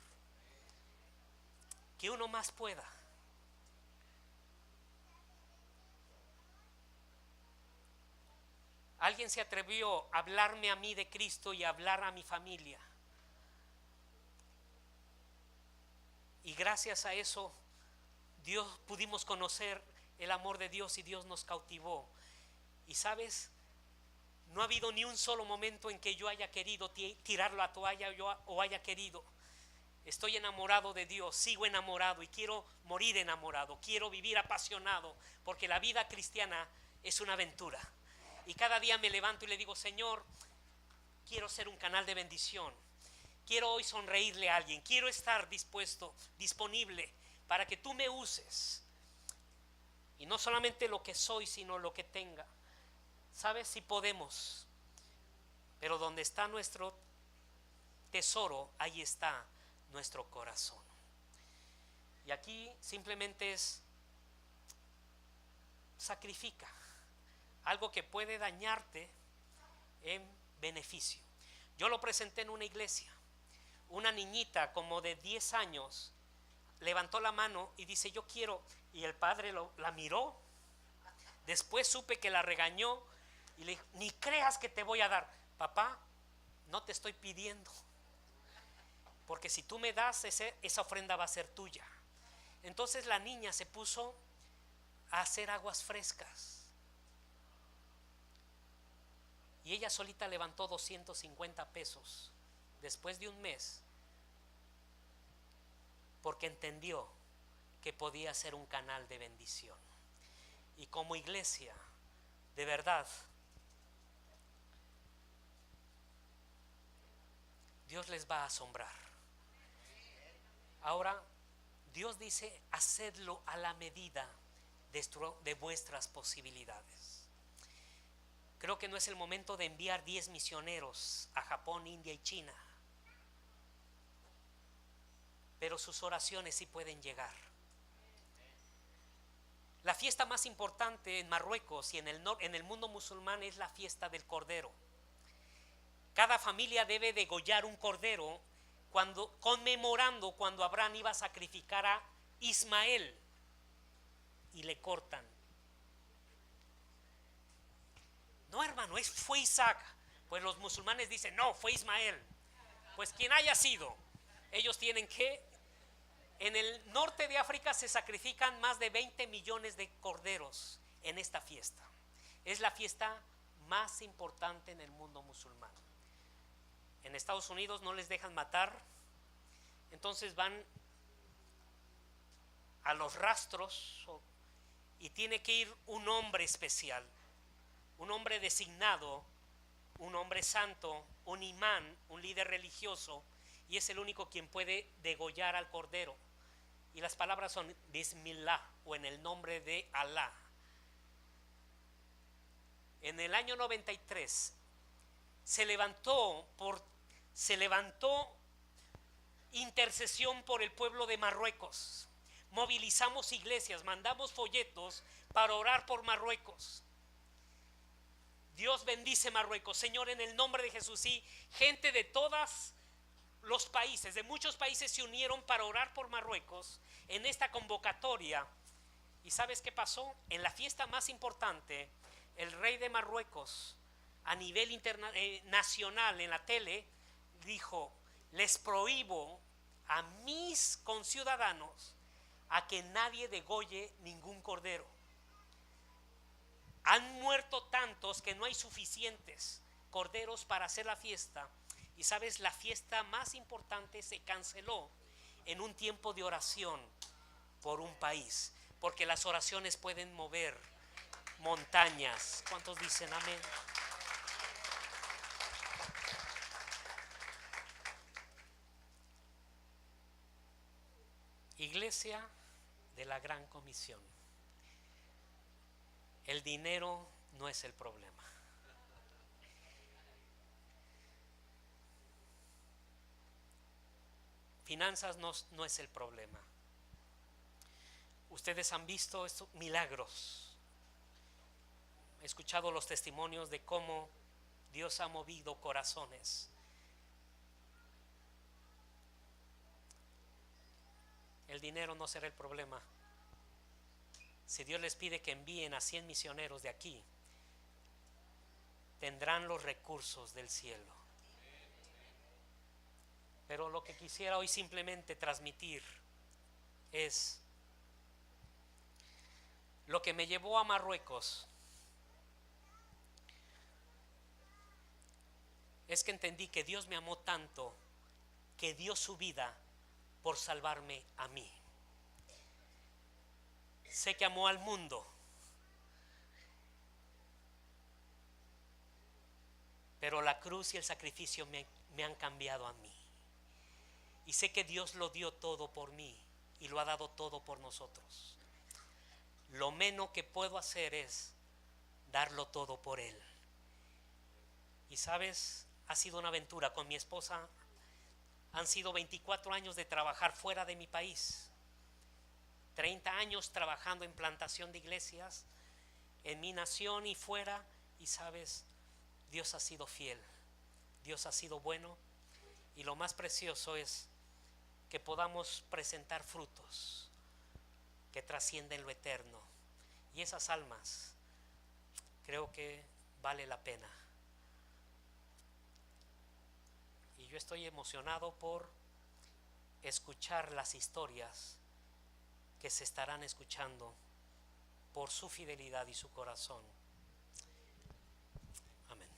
Que uno más pueda. Alguien se atrevió a hablarme a mí de Cristo y a hablar a mi familia. Y gracias a eso, Dios pudimos conocer el amor de Dios y Dios nos cautivó. Y sabes, no ha habido ni un solo momento en que yo haya querido tirar la toalla o haya querido. Estoy enamorado de Dios, sigo enamorado y quiero morir enamorado, quiero vivir apasionado, porque la vida cristiana es una aventura. Y cada día me levanto y le digo, Señor, quiero ser un canal de bendición. Quiero hoy sonreírle a alguien. Quiero estar dispuesto, disponible para que tú me uses. Y no solamente lo que soy, sino lo que tenga. ¿Sabes? Si podemos. Pero donde está nuestro tesoro, ahí está nuestro corazón. Y aquí simplemente es sacrifica algo que puede dañarte en beneficio. Yo lo presenté en una iglesia. Una niñita como de 10 años levantó la mano y dice: yo quiero. Y el padre la miró. Después supe que la regañó y le dijo: ni creas que te voy a dar. Papá, no te estoy pidiendo, porque si tú me das esa ofrenda va a ser tuya. Entonces la niña se puso a hacer aguas frescas y ella solita levantó 250 pesos después de un mes, porque entendió que podía ser un canal de bendición. Y como iglesia, de verdad, Dios les va a asombrar. Ahora, Dios dice: hacedlo a la medida de vuestras posibilidades. Creo que no es el momento de enviar 10 misioneros a Japón, India y China, pero sus oraciones sí pueden llegar. La fiesta más importante en Marruecos y en el mundo musulmán es la fiesta del Cordero. Cada familia debe degollar un cordero conmemorando cuando Abraham iba a sacrificar a Ismael, y le cortan. No, hermano, fue Isaac. Pues los musulmanes dicen: no, fue Ismael. Pues quien haya sido, ellos tienen que. En el norte de África se sacrifican más de 20 millones de corderos en esta fiesta. Es la fiesta más importante en el mundo musulmán. En Estados Unidos no les dejan matar, entonces van a los rastros y tiene que ir un hombre especial, un hombre designado, un hombre santo, un imán, un líder religioso, y es el único quien puede degollar al cordero. Y las palabras son Bismillah, o en el nombre de Alá. En el año 93 se levantó intercesión por el pueblo de Marruecos. Movilizamos iglesias, mandamos folletos para orar por Marruecos. Dios bendice Marruecos, Señor, en el nombre de Jesús. Y gente de todos los países, de muchos países, se unieron para orar por Marruecos en esta convocatoria. ¿Y sabes qué pasó? En la fiesta más importante, el rey de Marruecos, a nivel nacional, en la tele, dijo: les prohíbo a mis conciudadanos a que nadie degolle ningún cordero. Han muerto tantos que no hay suficientes corderos para hacer la fiesta. Y sabes, la fiesta más importante se canceló en un tiempo de oración por un país, porque las oraciones pueden mover montañas. ¿Cuántos dicen amén? Iglesia de la Gran Comisión, el dinero no es el problema. Finanzas no es el problema. Ustedes han visto estos milagros. He escuchado los testimonios de cómo Dios ha movido corazones. El dinero no será el problema. Si Dios les pide que envíen a 100 misioneros de aquí, tendrán los recursos del cielo. Pero lo que quisiera hoy simplemente transmitir es lo que me llevó a Marruecos. Es que entendí que Dios me amó tanto que dio su vida por salvarme a mí. Sé que amó al mundo, pero la cruz y el sacrificio me han cambiado a mí. Y sé que Dios lo dio todo por mí y lo ha dado todo por nosotros. Lo menos que puedo hacer es darlo todo por Él. Y sabes, ha sido una aventura con mi esposa. Han sido 24 años de trabajar fuera de mi país, 30 años trabajando en plantación de iglesias en mi nación y fuera. Y sabes, Dios ha sido fiel, Dios ha sido bueno, y lo más precioso es que podamos presentar frutos que trascienden lo eterno, y esas almas creo que vale la pena. Y yo estoy emocionado por escuchar las historias que se estarán escuchando por su fidelidad y su corazón. Amén.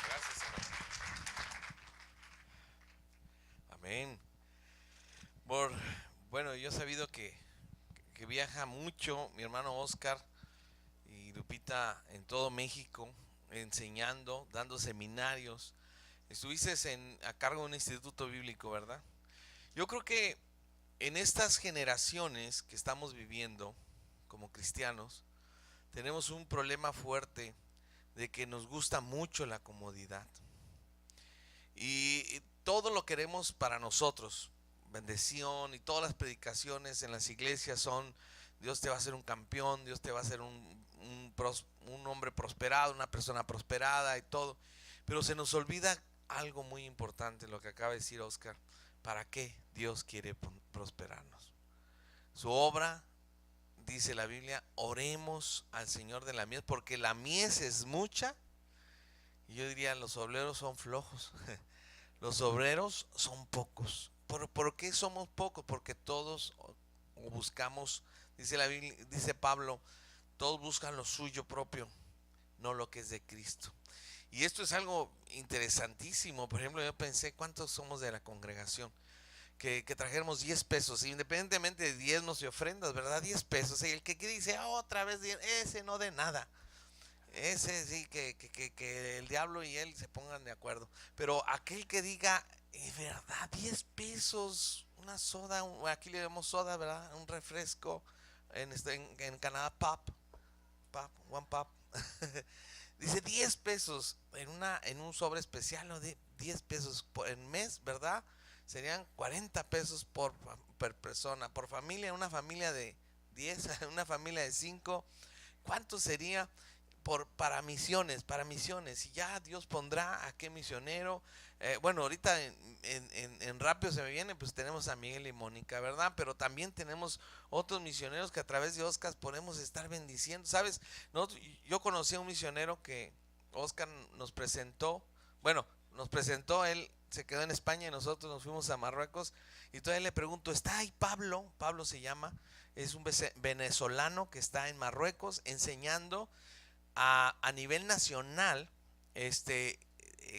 Gracias, hermano. Amén. Bueno, yo he sabido que viaja mucho mi hermano Oscar y Lupita en todo México, enseñando, dando seminarios. Estuviste a cargo de un instituto bíblico, ¿verdad? Yo creo que en estas generaciones que estamos viviendo como cristianos, tenemos un problema fuerte de que nos gusta mucho la comodidad. Y todo lo queremos para nosotros. Bendición, y todas las predicaciones en las iglesias son: Dios te va a hacer un campeón, Dios te va a hacer un hombre prosperado, una persona prosperada y todo. Pero se nos olvida algo muy importante, lo que acaba de decir Oscar. ¿Para qué Dios quiere prosperarnos? Su obra, dice la Biblia, oremos al Señor de la mies, porque la mies es mucha. Y yo diría, los obreros son flojos. Los obreros son pocos. ¿Por qué somos pocos? Porque todos buscamos, dice la Biblia, dice Pablo, todos buscan lo suyo propio, no lo que es de Cristo. Y esto es algo interesantísimo. Por ejemplo, yo pensé, ¿cuántos somos de la congregación? Que trajéramos 10 pesos, independientemente de diezmos y ofrendas, ¿verdad? 10 pesos. Y el que dice, otra vez 10, ese no de nada. Ese sí, que el diablo y él se pongan de acuerdo. Pero aquel que diga, ¿verdad? 10 pesos, una soda, aquí le damos soda, ¿verdad? Un refresco, en Canadá, pop, one pop. Dice 10 pesos en un sobre especial, ¿no? De 10 pesos por el mes, ¿verdad? Serían 40 pesos por persona, por familia, una familia de 10, una familia de 5. ¿Cuánto sería para misiones? Y ya Dios pondrá a qué misionero. Bueno, ahorita en Rápido se me viene, pues tenemos a Miguel y Mónica, ¿verdad? Pero también tenemos otros misioneros que a través de Oscar podemos estar bendiciendo, ¿sabes? Yo conocí a un misionero que Oscar nos presentó. Bueno, él se quedó en España y nosotros nos fuimos a Marruecos. Y todavía le pregunto, ¿está ahí Pablo? Pablo se llama, es un venezolano que está en Marruecos enseñando a nivel nacional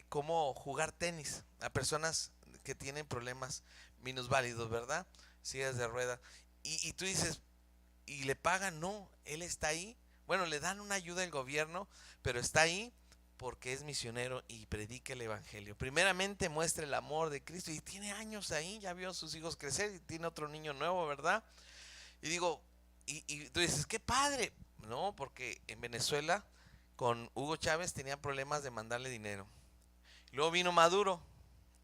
cómo jugar tenis a personas que tienen problemas minusválidos, ¿verdad? Sillas de rueda. Y tú dices, ¿y le pagan? No, él está ahí. Bueno, le dan una ayuda del gobierno, pero está ahí porque es misionero y predica el evangelio. Primeramente muestra el amor de Cristo, y tiene años ahí, ya vio a sus hijos crecer y tiene otro niño nuevo, ¿verdad? Y digo, y tú dices, qué padre. No, porque en Venezuela con Hugo Chávez tenían problemas de mandarle dinero. Luego vino Maduro,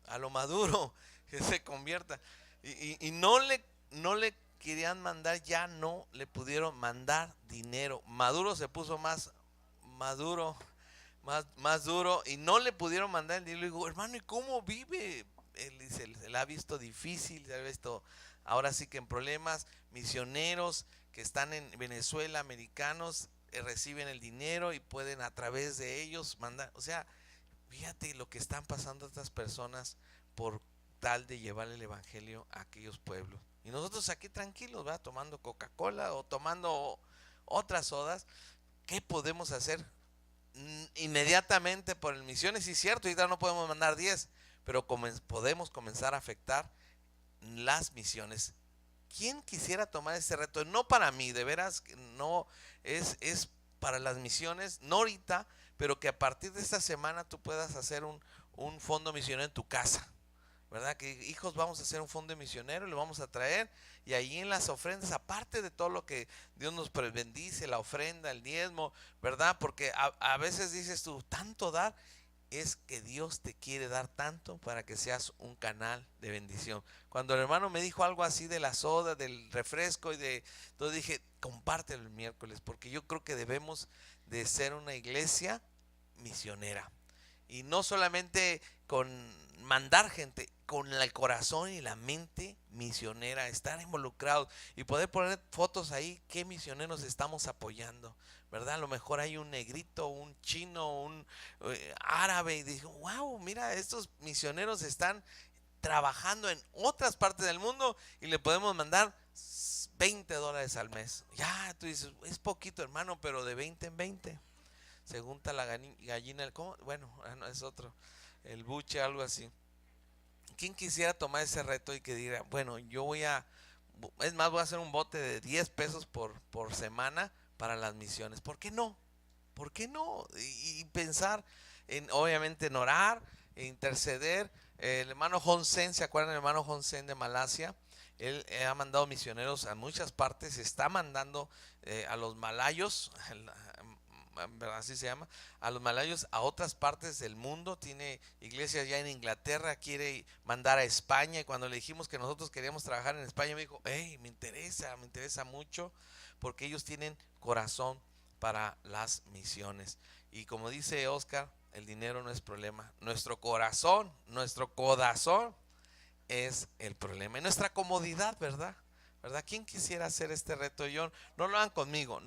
a lo Maduro, que se convierta. Y no le querían mandar, ya no le pudieron mandar dinero. Maduro se puso más duro y no le pudieron mandar el dinero. Le digo, hermano, ¿y cómo vive? Él dice, se la ha visto difícil, se ha visto ahora sí que en problemas. Misioneros que están en Venezuela, americanos, reciben el dinero y pueden a través de ellos mandar. O sea, fíjate lo que están pasando estas personas por tal de llevar el evangelio a aquellos pueblos. Y nosotros aquí tranquilos, ¿verdad? Tomando Coca-Cola o tomando otras sodas. ¿Qué podemos hacer? Inmediatamente por el misiones, sí es cierto, ahorita no podemos mandar 10, pero podemos comenzar a afectar las misiones. ¿quién quisiera tomar este reto? No para mí, de veras, no es para las misiones, no ahorita, pero que a partir de esta semana tú puedas hacer un fondo misionero en tu casa, ¿verdad? Que hijos, vamos a hacer un fondo misionero, lo vamos a traer, y ahí en las ofrendas, aparte de todo lo que Dios nos bendice, la ofrenda, el diezmo, ¿verdad? Porque a veces dices tú, tanto dar, es que Dios te quiere dar tanto para que seas un canal de bendición. Cuando el hermano me dijo algo así de la soda, del refresco y de todo, dije, compártelo el miércoles, porque yo creo que debemos de ser una iglesia misionera. Y no solamente con mandar gente, con el corazón y la mente misionera, estar involucrados y poder poner fotos ahí, qué misioneros estamos apoyando, ¿verdad? A lo mejor hay un negrito, un chino, un árabe, y digo, wow, mira, estos misioneros están trabajando en otras partes del mundo y le podemos mandar $20 al mes. Ya, tú dices, es poquito, hermano, pero de 20 en 20 se junta la gallina, ¿cómo? Bueno, no, es otro, el buche, algo así. ¿Quién quisiera tomar ese reto y que diga, bueno, yo voy a, es más, voy a hacer un bote de 10 pesos por semana para las misiones? ¿Por qué no? ¿Por qué no? Y pensar en, obviamente, en orar, en interceder. El hermano Honsen, ¿se acuerdan del hermano Honsen de Malasia? Él ha mandado misioneros a muchas partes, está mandando a los malayos, así se llama, a los malayos a otras partes del mundo. Tiene iglesias ya en Inglaterra, quiere mandar a España, y cuando le dijimos que nosotros queríamos trabajar en España, me dijo, hey, me interesa mucho, porque ellos tienen corazón para las misiones. Y como dice Oscar, el dinero no es problema, nuestro corazón es el problema, y nuestra comodidad, ¿verdad? ¿Quién quisiera hacer este reto? Yo, no lo hagan conmigo,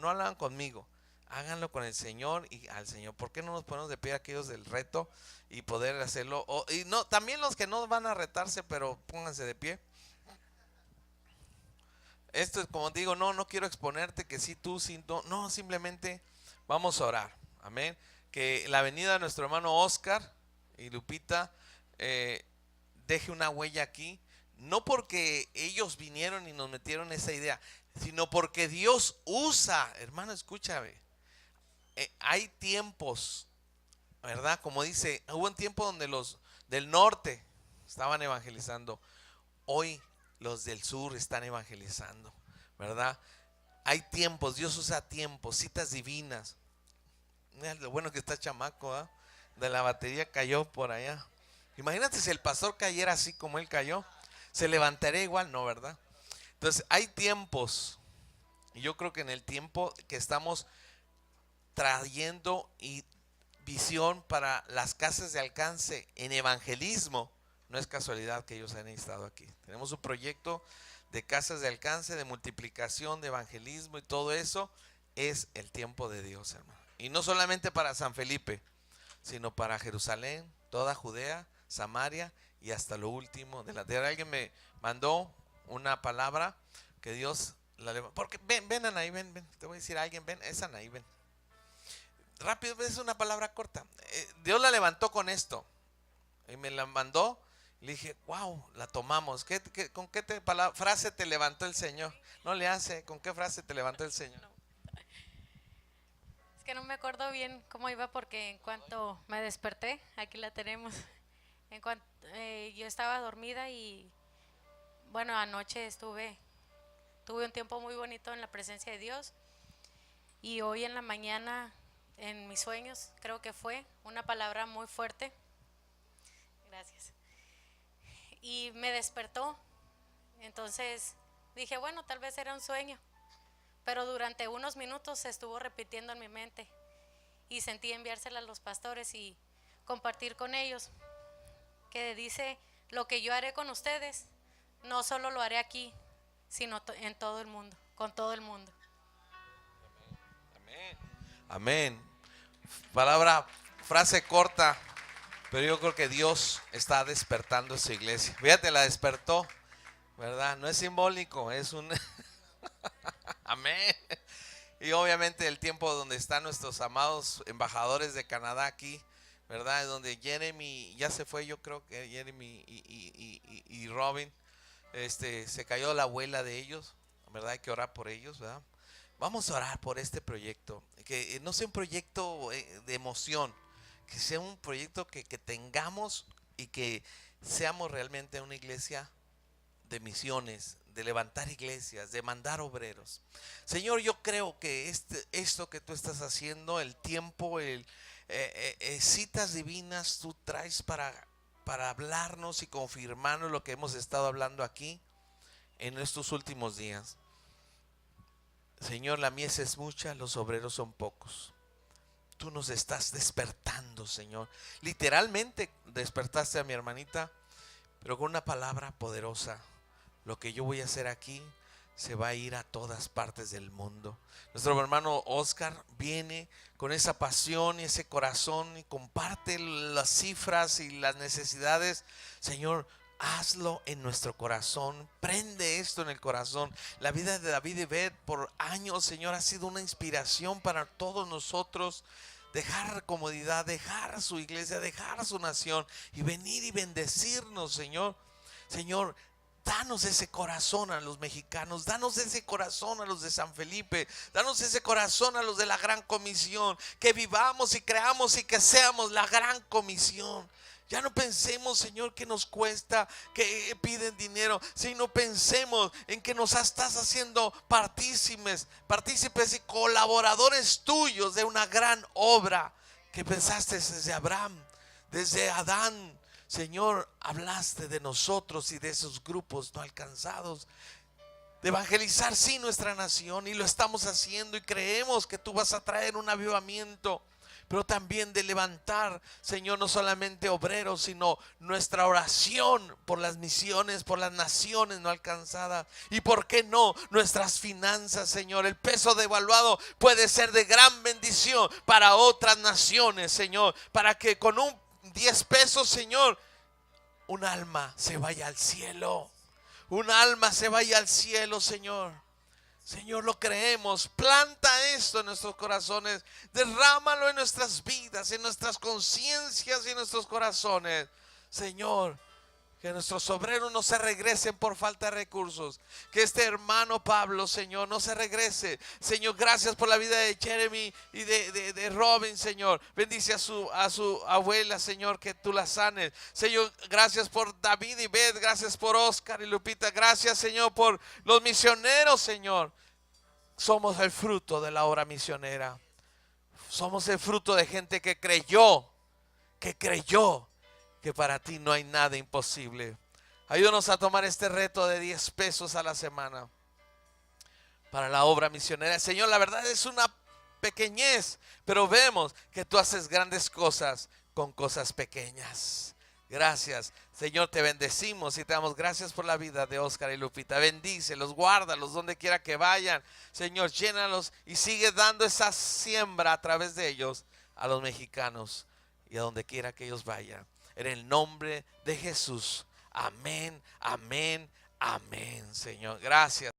háganlo con el Señor y al Señor. ¿Por qué no nos ponemos de pie aquellos del reto y poder hacerlo? Y no, también los que no van a retarse, pero pónganse de pie. Esto es como digo, no quiero exponerte que sí tú, sí no, simplemente vamos a orar. Amén. Que la venida de nuestro hermano Oscar y Lupita deje una huella aquí, no porque ellos vinieron y nos metieron esa idea, sino porque Dios usa, hermano, escúchame, hay tiempos, ¿verdad? Como dice, hubo un tiempo donde los del norte estaban evangelizando, hoy los del sur están evangelizando, ¿verdad? Hay tiempos, Dios usa tiempos, citas divinas. Mira lo bueno que está chamaco, ¿eh? De la batería cayó por allá. Imagínate si el pastor cayera así como él cayó, ¿se levantaría igual? No, ¿verdad? Entonces hay tiempos, y yo creo que en el tiempo que estamos trayendo y visión para las casas de alcance en evangelismo, no es casualidad que ellos hayan estado aquí. Tenemos un proyecto de casas de alcance, de multiplicación, de evangelismo, y todo eso es el tiempo de Dios, hermano. Y no solamente para San Felipe, sino para Jerusalén, toda Judea, Samaria y hasta lo último de la tierra. Alguien me mandó una palabra que Dios la levantó. Porque ven Anaí, ven, te voy a decir a alguien, ven, es Anaí, ven. Rápido, es una palabra corta. Dios la levantó con esto y me la mandó. Le dije, wow, la tomamos. ¿Con qué frase te levantó el Señor? No le hace, ¿con qué frase te levantó el Señor? Es que no me acuerdo bien cómo iba, porque en cuanto me desperté, aquí la tenemos. En cuanto yo estaba dormida, y bueno, anoche tuve un tiempo muy bonito en la presencia de Dios, y hoy en la mañana en mis sueños creo que fue una palabra muy fuerte. Gracias. Y me despertó. Entonces dije, bueno, tal vez era un sueño, pero durante unos minutos se estuvo repitiendo en mi mente, y sentí enviársela a los pastores y compartir con ellos, que dice, lo que yo haré con ustedes, no solo lo haré aquí, sino en todo el mundo, con todo el mundo. Amén. Amén. Frase corta, pero yo creo que Dios está despertando esa iglesia. Fíjate, la despertó, ¿verdad? No es simbólico, es un amén. Y obviamente el tiempo donde están nuestros amados embajadores de Canadá aquí, ¿verdad? Donde Jeremy ya se fue, yo creo que Jeremy y Robin, Se cayó la abuela de ellos, ¿verdad? Hay que orar por ellos, ¿verdad? Vamos a orar por este proyecto, que no sea un proyecto de emoción, que sea un proyecto que tengamos y que seamos realmente una iglesia de misiones, de levantar iglesias, de mandar obreros. Señor, yo creo que esto que tú estás haciendo, el tiempo, citas divinas tú traes para hablarnos y confirmarnos lo que hemos estado hablando aquí en estos últimos días. Señor, la mies es mucha, los obreros son pocos. Tú nos estás despertando, Señor. Literalmente despertaste a mi hermanita, pero con una palabra poderosa. Lo que yo voy a hacer aquí se va a ir a todas partes del mundo. Nuestro hermano Oscar viene con esa pasión y ese corazón y comparte las cifras y las necesidades. Señor, hazlo en nuestro corazón, prende esto en el corazón. La vida de David y Beth por años, Señor, ha sido una inspiración para todos nosotros. Dejar comodidad, dejar su iglesia, dejar su nación y venir y bendecirnos, Señor. Señor, danos ese corazón a los mexicanos, danos ese corazón a los de San Felipe, danos ese corazón a los de la Gran Comisión, que vivamos y creamos y que seamos la Gran Comisión. Ya no pensemos, Señor, que nos cuesta, que piden dinero, sino pensemos en que nos estás haciendo partícipes y colaboradores tuyos de una gran obra que pensaste desde Abraham, desde Adán. Señor, hablaste de nosotros y de esos grupos no alcanzados, de evangelizar sí nuestra nación, y lo estamos haciendo y creemos que tú vas a traer un avivamiento, pero también de levantar, Señor, no solamente obreros, sino nuestra oración por las misiones, por las naciones no alcanzadas, y por qué no nuestras finanzas, Señor. El peso devaluado puede ser de gran bendición para otras naciones, Señor, para que con un 10 pesos, Señor, un alma se vaya al cielo. Un alma se vaya al cielo, Señor. Señor, lo creemos. Planta esto en nuestros corazones. Derrámalo en nuestras vidas, en nuestras conciencias y en nuestros corazones. Señor, que nuestros obreros no se regresen por falta de recursos. Que este hermano Pablo, Señor, no se regrese. Señor, gracias por la vida de Jeremy y de Robin, Señor. Bendice a su abuela, Señor, que tú la sanes. Señor, gracias por David y Beth. Gracias por Oscar y Lupita. Gracias, Señor, por los misioneros, Señor. Somos el fruto de la obra misionera. Somos el fruto de gente que creyó que para ti no hay nada imposible. Ayúdanos a tomar este reto de 10 pesos a la semana para la obra misionera. Señor, la verdad es una pequeñez, pero vemos que tú haces grandes cosas con cosas pequeñas. Gracias, Señor, te bendecimos y te damos gracias por la vida de Oscar y Lupita. Bendícelos, guárdalos donde quiera que vayan. Señor, llénalos y sigue dando esa siembra a través de ellos a los mexicanos y a donde quiera que ellos vayan. En el nombre de Jesús. Amén, amén, amén, Señor. Gracias.